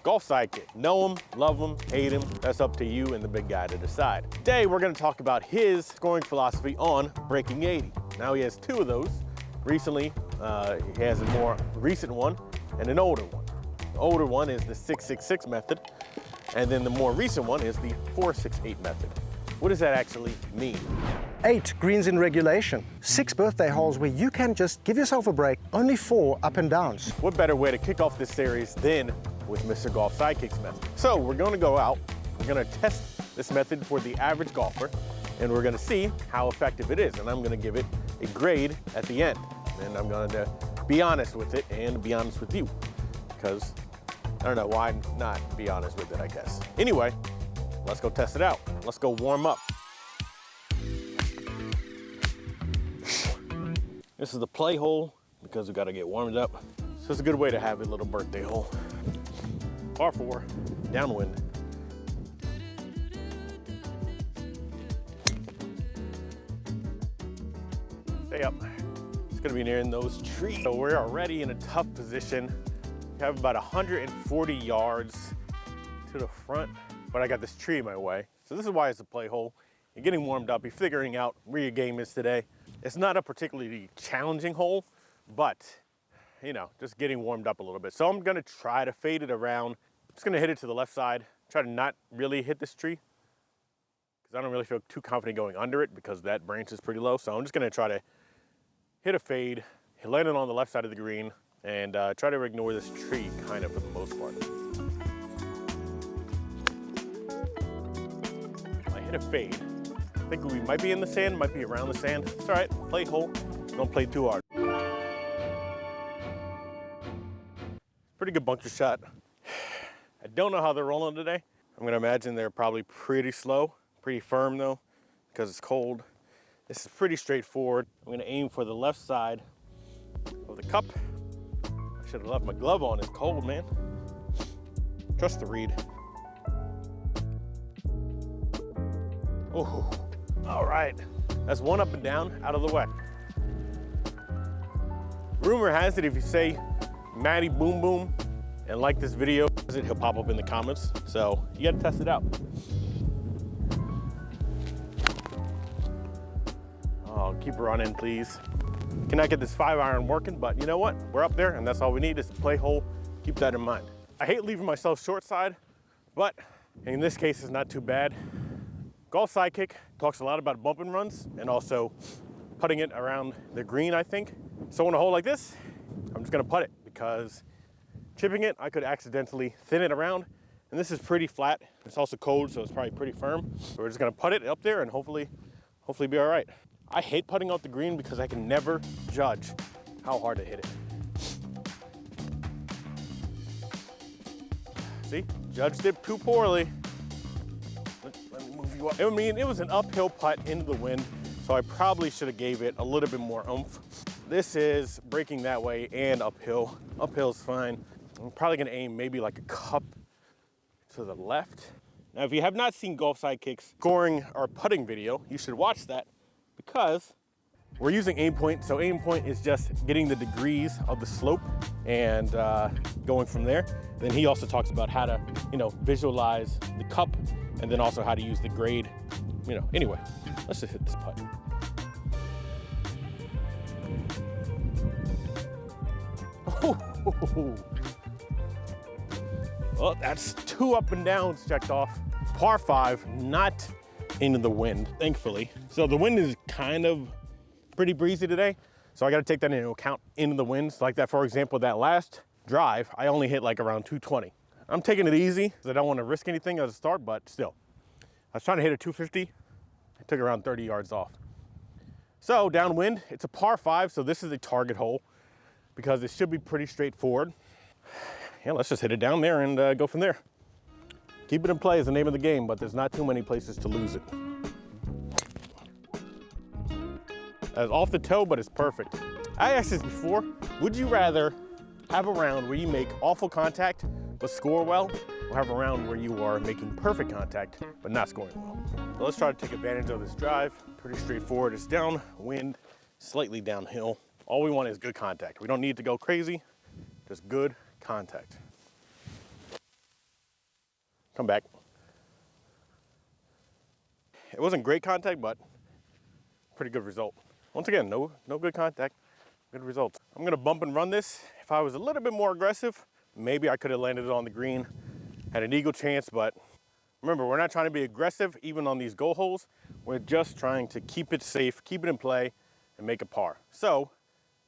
Golf Sidekick. Know him, love him, hate him. That's up to you and the big guy to decide. Today, we're gonna talk about his scoring philosophy on breaking 80. Now he has two of those. Recently, he has a more recent one and an older one. The older one is the 666 method, and then the more recent one is the 468 method. What does that actually mean? 8 greens in regulation, 6 birthday holes where you can just give yourself a break, only 4 up and downs. What better way to kick off this series than with Mr. Golf Sidekick's method? So we're gonna go out, we're gonna test this method for the average golfer, and we're gonna see how effective it is. And I'm gonna give it a grade at the end. And I'm gonna be honest with it and be honest with you. Because I don't know, why not be honest with it, I guess. Anyway, let's go test it out. Let's go warm up. This is the play hole because we gotta get warmed up. So it's a good way to have a little birthday hole. Par 4, downwind. Stay up. It's gonna be near those trees. So we're already in a tough position. We have about 140 yards to the front, but I got this tree in my way. So this is why it's a play hole. You're getting warmed up, you're figuring out where your game is today. It's not a particularly challenging hole, but you know, just getting warmed up a little bit. So I'm gonna try to fade it around. I'm just gonna hit it to the left side. Try to not really hit this tree because I don't really feel too confident going under it because that branch is pretty low. So I'm just gonna try to hit a fade, land it on the left side of the green, and try to ignore this tree kind of for the most part. I hit a fade. I think we might be in the sand, might be around the sand. It's all right, play hole, don't play too hard. Pretty good bunker shot. I don't know how they're rolling today. I'm gonna imagine they're probably pretty slow, pretty firm though, because it's cold. This is pretty straightforward. I'm gonna aim for the left side of the cup. I should have left my glove on, it's cold, man. Trust the read. Oh. All right, that's one up and down, out of the way. Rumor has it if you say Matty Boom Boom and like this video, he'll pop up in the comments. So you gotta test it out. Oh, keep running, please. Cannot get this 5-iron working, but you know what? We're up there and that's all we need is to play hole. Keep that in mind. I hate leaving myself short side, but in this case, it's not too bad. Golf Sidekick talks a lot about bump and runs and also putting it around the green, I think. So in a hole like this, I'm just gonna putt it because chipping it, I could accidentally thin it around. And this is pretty flat. It's also cold, so it's probably pretty firm. So we're just gonna putt it up there and hopefully be all right. I hate putting out the green because I can never judge how hard to hit it. See, judged it too poorly. Let me move you up. I mean, it was an uphill putt into the wind, so I probably should have gave it a little bit more oomph. This is breaking that way and uphill. Uphill's fine. I'm probably gonna aim maybe like a cup to the left. Now, if you have not seen Golf Sidekick's scoring or putting video, you should watch that because we're using aim point. So aim point is just getting the degrees of the slope and going from there. Then he also talks about how to, visualize the cup and then also how to use the grade, Anyway, let's just hit this putt. Well, that's 2 up and downs checked off. Par 5, not into the wind, thankfully. So the wind is kind of pretty breezy today. So I got to take that into account into the winds. Like that, for example, that last drive, I only hit like around 220. I'm taking it easy because I don't want to risk anything at the start, but still. I was trying to hit a 250. I took around 30 yards off. So downwind, it's a par 5, so this is a target hole because it should be pretty straightforward. Yeah, let's just hit it down there and go from there. Keep it in play is the name of the game, but there's not too many places to lose it. That's off the toe, but it's perfect. I asked this before, would you rather have a round where you make awful contact but score well, or have a round where you are making perfect contact but not scoring well? So let's try to take advantage of this drive. Pretty straightforward. It's downwind, slightly downhill. All we want is good contact. We don't need to go crazy, just good contact. come back. It wasn't great contact, but pretty good result. Once again, no good contact, good results. I'm gonna bump and run this. If I was a little bit more aggressive, maybe I could have landed it on the green, had an eagle chance, but remember, we're not trying to be aggressive even on these go holes. We're just trying to keep it safe, keep it in play, and make a par. So,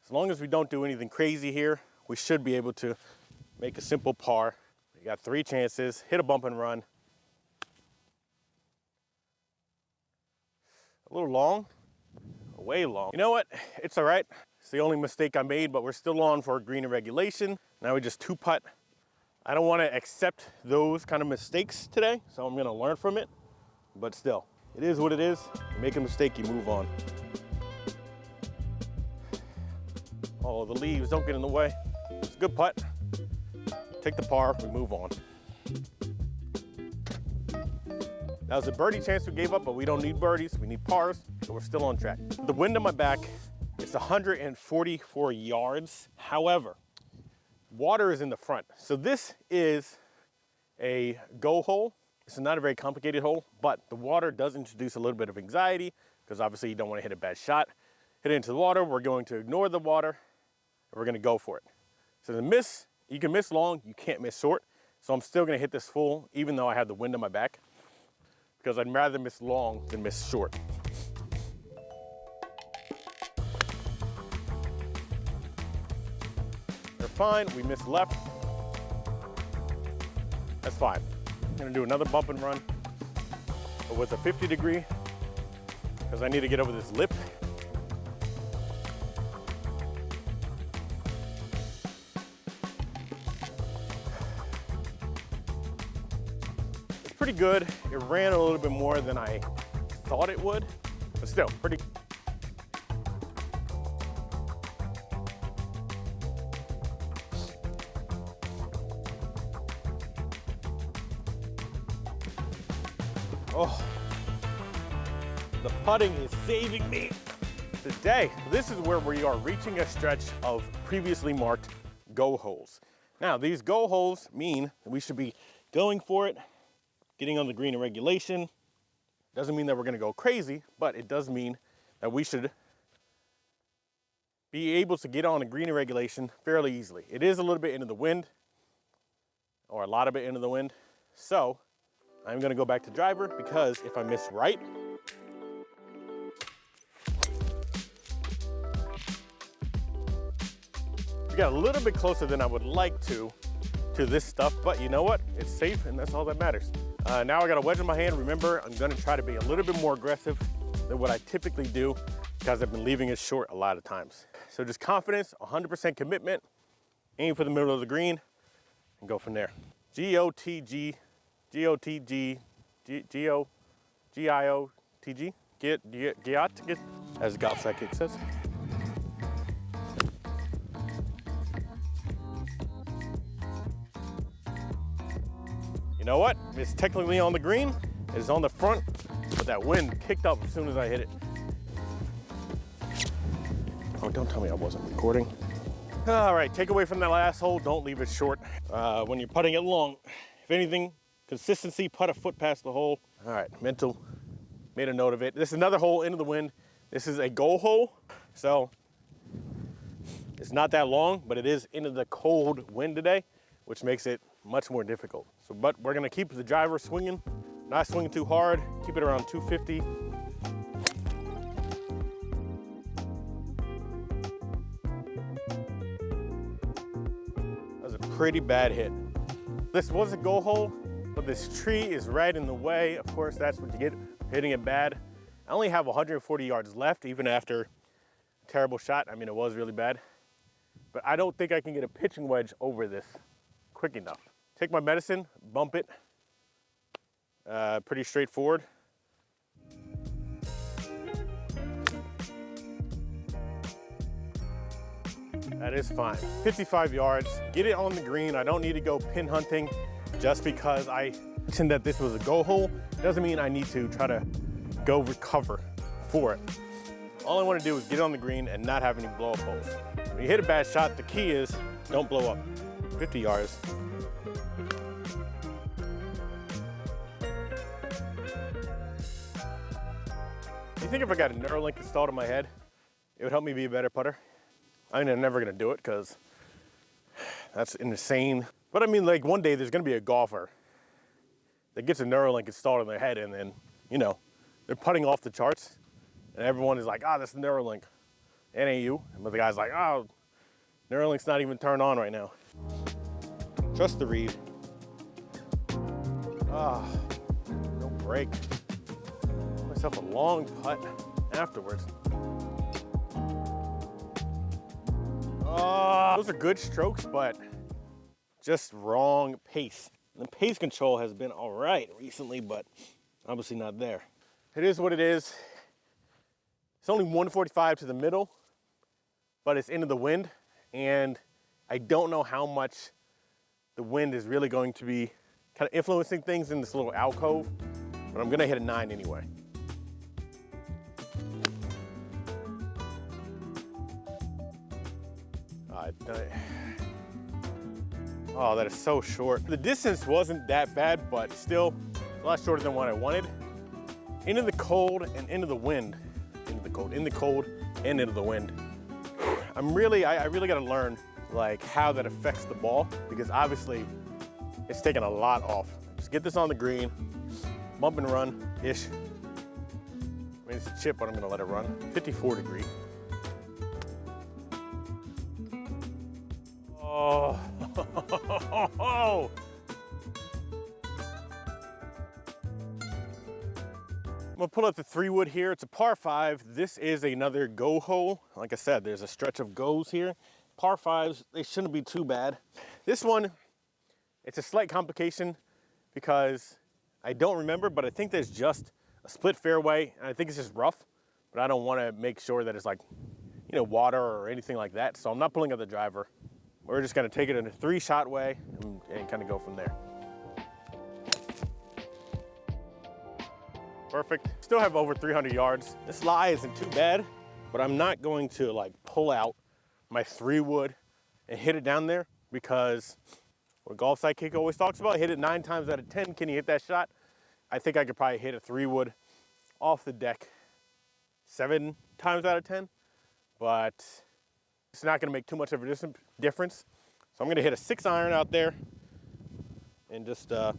as long as we don't do anything crazy here, we should be able to make a simple par. You got 3 chances, hit a bump and run. A little long, way long. You know what? It's all right. It's the only mistake I made, but we're still on for a green and regulation. Now we just 2-putt. I don't want to accept those kind of mistakes today, so I'm going to learn from it. But still, it is what it is. You make a mistake, you move on. Oh, the leaves don't get in the way. It's a good putt. Take the par, we move on. That was a birdie chance we gave up, but we don't need birdies, we need pars, so we're still on track. The wind on my back, it's 144 yards. However, water is in the front. So this is a go hole. It's not a very complicated hole, but the water does introduce a little bit of anxiety because obviously you don't want to hit a bad shot. Hit it into the water, we're going to ignore the water, and we're going to go for it. So the miss, you can miss long, you can't miss short. So I'm still going to hit this full, even though I have the wind on my back, because I'd rather miss long than miss short. They're fine, we missed left. That's fine. I'm gonna do another bump and run, but with a 50-degree, because I need to get over this lip. It's pretty good. It ran a little bit more than I thought it would, but still pretty. Oh, the putting is saving me today. This is where we are reaching a stretch of previously marked go holes. Now, these go holes mean that we should be going for it, getting on the green in regulation. Doesn't mean that we're gonna go crazy, but it does mean that we should be able to get on a green in regulation fairly easily. It is a little bit into the wind, or a lot of it into the wind. So I'm gonna go back to driver, because if I miss right, we got a little bit closer than I would like to this stuff, but you know what? It's safe, and that's all that matters. Now I got a wedge in my hand. Remember, I'm gonna try to be a little bit more aggressive than what I typically do, because I've been leaving it short a lot of times. So just confidence, 100% commitment, aim for the middle of the green, and go from there. G-O-T-G, G-O-T-G, G-O-G-I-O-T-G, get, as Sidekick says. You know what? It's technically on the green. It's on the front, but that wind kicked up as soon as I hit it. Oh, don't tell me I wasn't recording. All right, takeaway from that last hole, don't leave it short when you're putting it long. If anything, consistency, putt a foot past the hole. All right, mental, made a note of it. This is another hole into the wind. This is a go hole, so it's not that long, but it is into the cold wind today, which makes it much more difficult. So, but we're gonna keep the driver swinging, not swinging too hard, keep it around 250. That was a pretty bad hit. This was a go hole, but this tree is right in the way. Of course, that's what you get hitting it bad. I only have 140 yards left, even after a terrible shot. I mean, it was really bad, but I don't think I can get a pitching wedge over this quick enough. Take my medicine, bump it. Pretty straightforward. That is fine. 55 yards, get it on the green. I don't need to go pin hunting just because I mentioned that this was a go hole. Doesn't mean I need to try to go recover for it. All I want to do is get it on the green and not have any blow up holes. When you hit a bad shot, the key is don't blow up. 50 yards. think if I got a Neuralink installed in my head, it would help me be a better putter? I mean, I'm never gonna do it because that's insane. But I mean, like one day there's gonna be a golfer that gets a Neuralink installed in their head and then, you know, they're putting off the charts and everyone is like, ah, that's the Neuralink. It ain't you. But the guy's like, oh, Neuralink's not even turned on right now. Trust the read. Ah, no break. Give myself a long putt afterwards. Those are good strokes, but just wrong pace. The pace control has been all right recently, but obviously not there. It is what it is. It's only 145 to the middle, but it's into the wind, and I don't know how much the wind is really going to be kind of influencing things in this little alcove, but I'm gonna hit a 9 anyway. Oh, that is so short. The distance wasn't that bad, but still a lot shorter than what I wanted. Into the cold and into the wind. Into the cold, in the cold and into the wind. I really gotta learn like how that affects the ball, because obviously it's taking a lot off. Just get this on the green, bump and run-ish. I mean, it's a chip, but I'm gonna let it run. 54 degree. Oh. I'm gonna pull out the 3-wood here. It's a par 5. This is another go hole. Like I said, there's a stretch of goes here. Par 5s, they shouldn't be too bad. This one, it's a slight complication because I don't remember, but I think there's just a split fairway, and I think it's just rough, but I don't wanna make sure that it's like, you know, water or anything like that, so I'm not pulling out the driver. We're just gonna take it in a 3-shot way and kind of go from there. Perfect. Still have over 300 yards. This lie isn't too bad, but I'm not going to like pull out my 3-wood and hit it down there, because what Golf Sidekick always talks about, hit it 9 times out of 10. Can you hit that shot? I think I could probably hit a 3-wood off the deck 7 times out of 10, but it's not gonna make too much of a difference. So I'm gonna hit a 6-iron out there and just have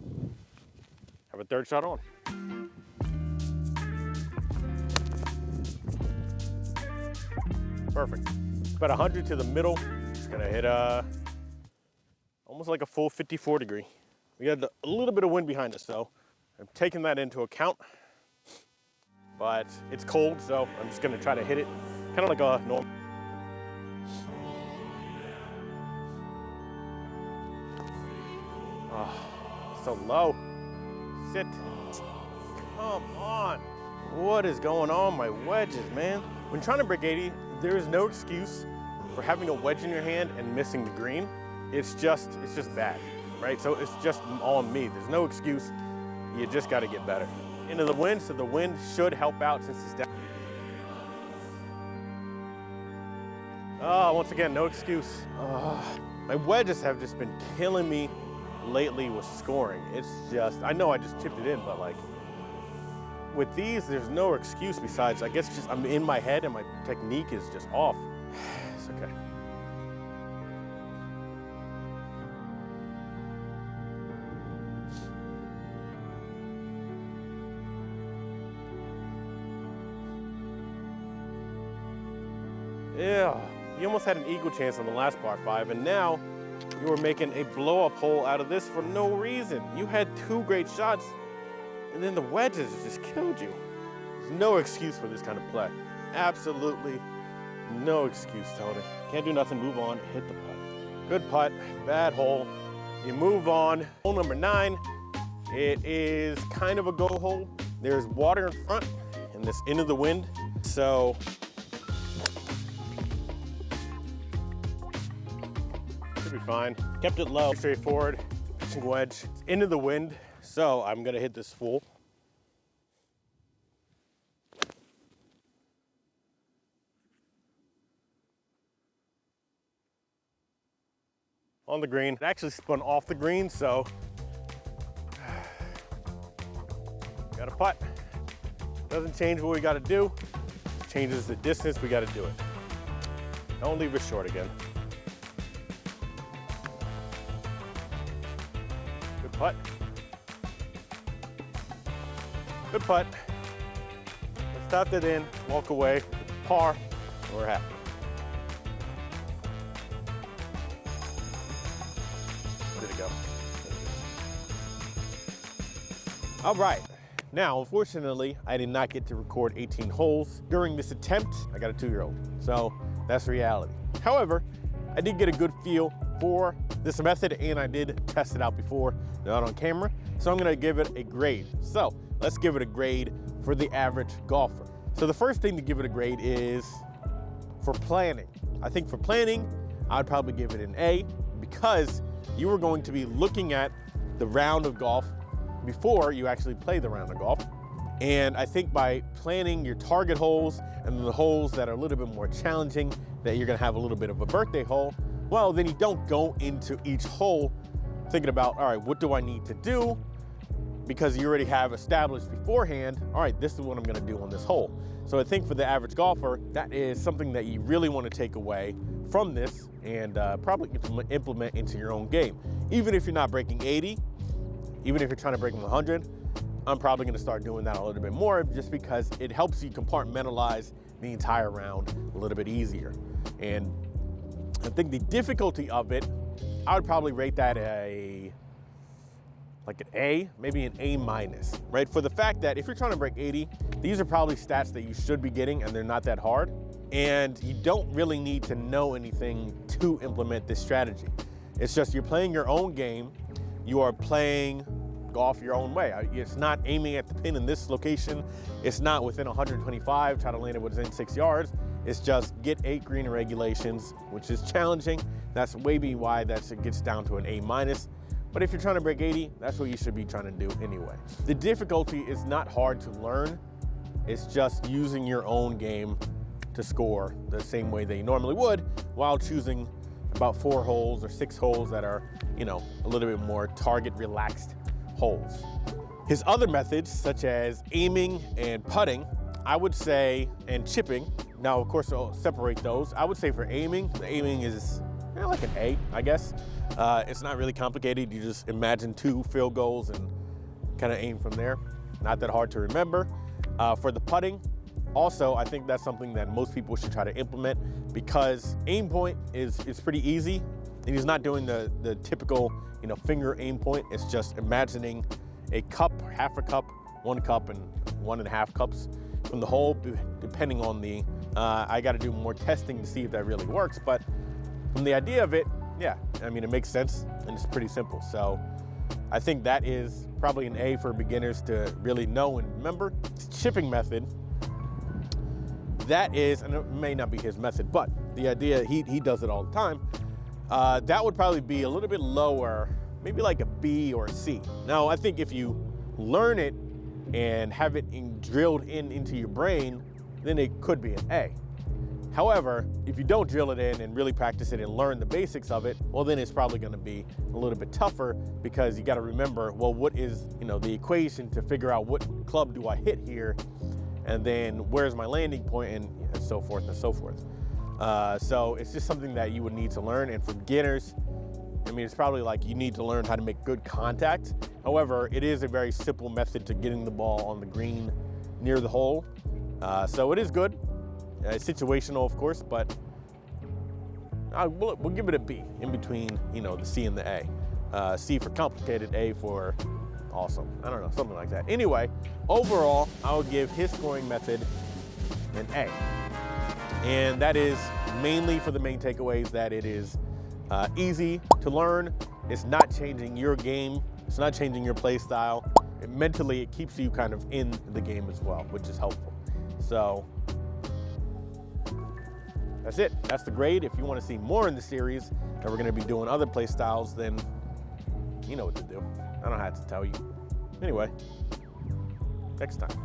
a 3rd shot on. Perfect. About 100 to the middle. It's gonna hit almost like a full 54 degree. We had a little bit of wind behind us, so I'm taking that into account. But it's cold, so I'm just gonna try to hit it kind of like a normal. Oh, so low. Sit. Come on. What is going on my wedges, man? When trying to break 80, there is no excuse for having a wedge in your hand and missing the green. It's just bad, right? So it's just on me. There's no excuse. You just got to get better. Into the wind, so the wind should help out since it's down. Oh, once again, no excuse. My wedges have just been killing me lately with scoring. It's just, I know I just chipped it in, but like with these, there's no excuse besides, I guess just I'm in my head and my technique is just off. It's okay. Yeah, you almost had an eagle chance on the last par 5, and now you were making a blow-up hole out of this for no reason. You had 2 great shots, and then the wedges just killed you. There's no excuse for this kind of play. Absolutely no excuse, Tony. Can't do nothing, move on, hit the putt. Good putt, bad hole. You move on. Hole number 9, it is kind of a go hole. There's water in front and this into the wind, so should be fine. Kept it low, straightforward, pitching wedge. It's into the wind, so I'm gonna hit this full. On the green. It actually spun off the green, so got a putt. Doesn't change what we gotta do, changes the distance we gotta do it. Don't leave it short again. Good putt. Good putt. Let's stop that in, walk away, par, and we're happy. There it go. All right. Now, unfortunately, I did not get to record 18 holes. During this attempt, I got a 2-year-old. So that's reality. However, I did get a good feel for this method and I did test it out before, not on camera. So I'm gonna give it a grade. So let's give it a grade for the average golfer. So the first thing to give it a grade is for planning. I think for planning, I'd probably give it an A because you are going to be looking at the round of golf before you actually play the round of golf. And I think by planning your target holes and the holes that are a little bit more challenging, that you're gonna have a little bit of a birthday hole, well, then you don't go into each hole thinking about, all right, what do I need to do? Because you already have established beforehand, all right, this is what I'm gonna do on this hole. So I think for the average golfer, that is something that you really wanna take away from this and probably implement into your own game. Even if you're not breaking 80, even if you're trying to break 100, I'm probably gonna start doing that a little bit more just because it helps you compartmentalize the entire round a little bit easier. And I think the difficulty of it, I would probably rate that like an A, maybe an A minus, right? For the fact that if you're trying to break 80, these are probably stats that you should be getting and they're not that hard. And you don't really need to know anything to implement this strategy. It's just you're playing your own game, you are playing golf your own way. It's not aiming at the pin in this location. It's not within 125, try to land it within 6 yards. It's just get 8 green regulations, which is challenging. That's maybe why it gets down to an A minus. But if you're trying to break 80, that's what you should be trying to do anyway. The difficulty is not hard to learn. It's just using your own game to score the same way that you normally would while choosing about 4 holes or 6 holes that are, you know, a little bit more target relaxed holes. His other methods, such as aiming and putting, I would say, and chipping. Now, of course, I'll separate those. I would say for aiming, the aiming is like an A, I guess. It's not really complicated. You just imagine 2 field goals and kind of aim from there. Not that hard to remember. For the putting, also, I think that's something that most people should try to implement because aim point is pretty easy. And he's not doing the typical, you know, finger aim point. It's just imagining a cup, half a cup, 1 cup, and 1.5 cups from the hole, depending on the, I got to do more testing to see if that really works. But from the idea of it, yeah, I mean, it makes sense and it's pretty simple. So I think that is probably an A for beginners to really know and remember. Chipping method, that is, and it may not be his method, but the idea, he does it all the time. That would probably be a little bit lower, maybe like a B or a C. Now, I think if you learn it and have it drilled into your brain, then it could be an A. However, if you don't drill it in and really practice it and learn the basics of it, well, then it's probably gonna be a little bit tougher because you gotta remember, well, what is, you know, the equation to figure out what club do I hit here, and then where's my landing point, and so forth and so forth. So it's just something that you would need to learn, and for beginners, I mean, it's probably like you need to learn how to make good contact. However, it is a very simple method to getting the ball on the green near the hole. So it is good. Situational, of course, but we'll give it a B in between, you know, the C and the A. C for complicated, A for awesome. I don't know, something like that. Anyway, overall, I would give his scoring method an A. And that is mainly for the main takeaways that it is easy to learn. It's not changing your game. It's not changing your play style. Mentally, it keeps you kind of in the game as well, which is helpful. So that's it. That's the grade. If you want to see more in the series, and we're going to be doing other play styles, then you know what to do. I don't have to tell you. Anyway, next time.